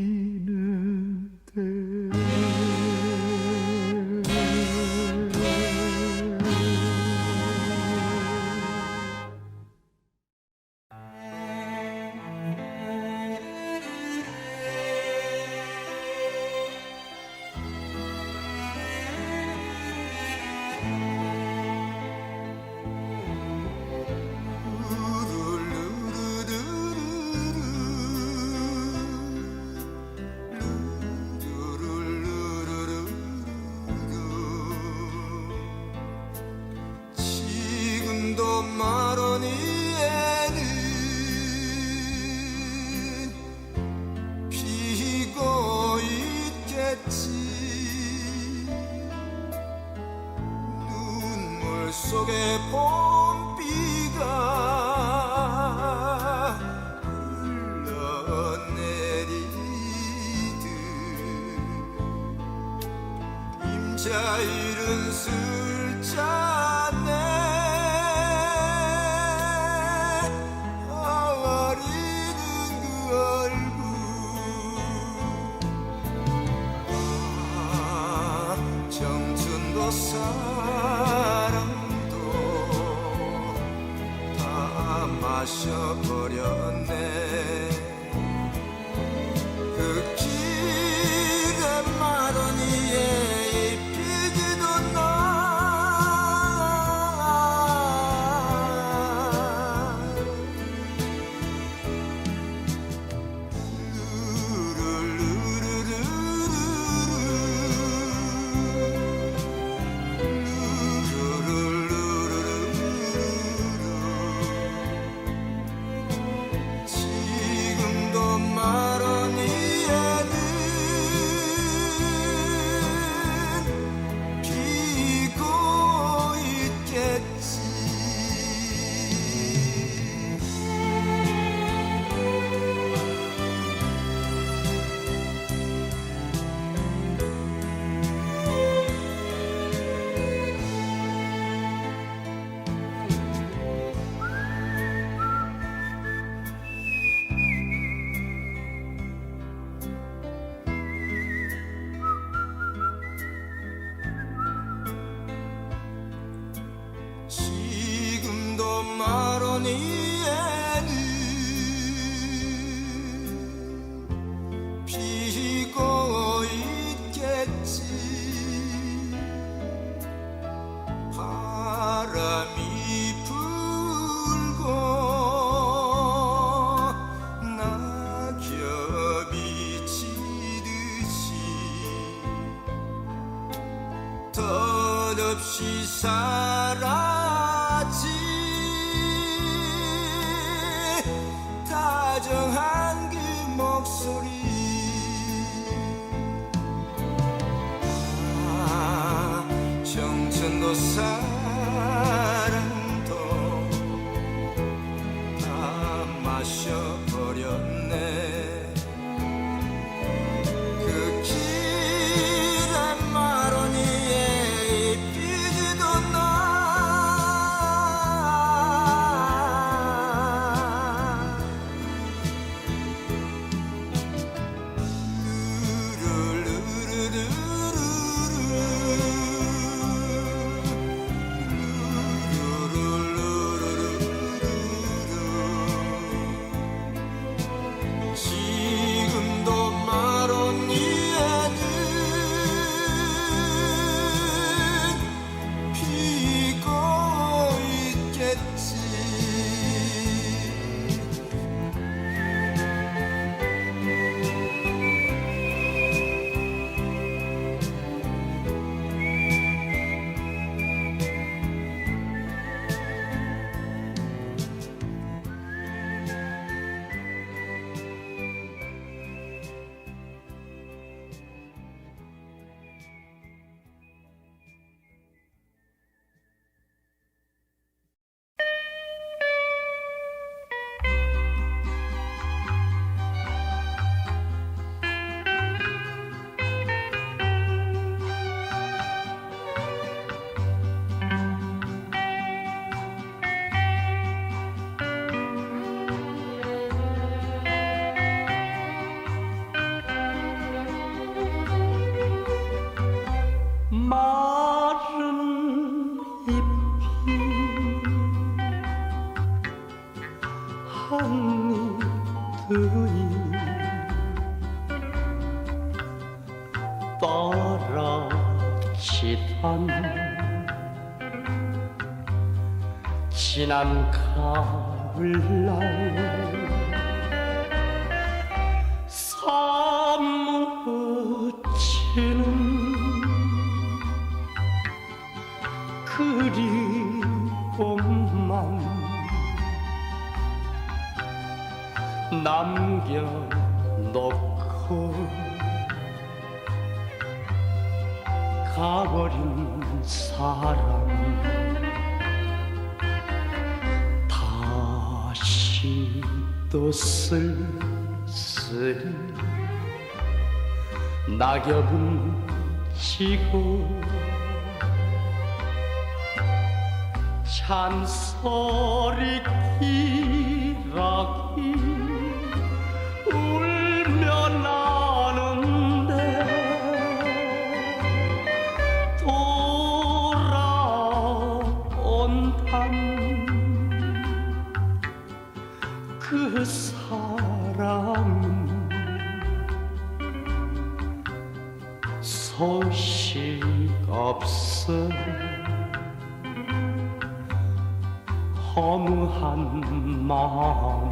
Speaker 5: 지금도 마로니에는 피고 있겠지 눈물 속에 봄비가 흘러내리듯 임자일은 술잔에 어리는 그 얼굴 청춘도 사랑도 다 마셔버렸네 그 기대 마로니에 입히지도 나 지금 위에는 피고 있겠지. 바람이 불고 낙엽이 지듯이 덧없이 사라지. 다정한 그 목소리, 아, 청춘도 사랑도 다 마셔버렸네. 그 길의 마로니에 비지도 나. 지금도 마로니에는 피고 있겠지.
Speaker 6: 마른 잎이 한이들이 떨어지던 지난 가을날 사무치는 그리움만 남겨놓고 가버린 사람 다시 또 쓸쓸히 낙엽은 지고 잔소리 기러기 울며 나는데 돌아온단 그 사람은 소식 없어 허무한 마음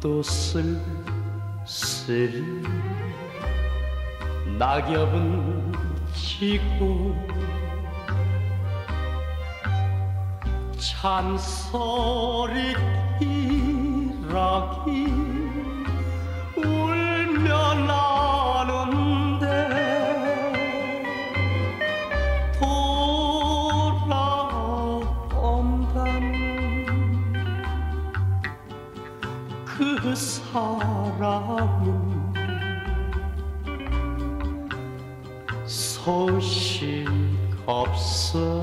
Speaker 6: 또 쓸쓸히 낙엽은 지고 잔소리 기러기 울며 나는데 돌아온다는 그 사람은 소식 없어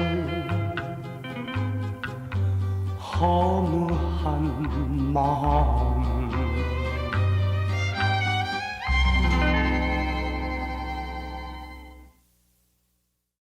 Speaker 6: 허무한 마음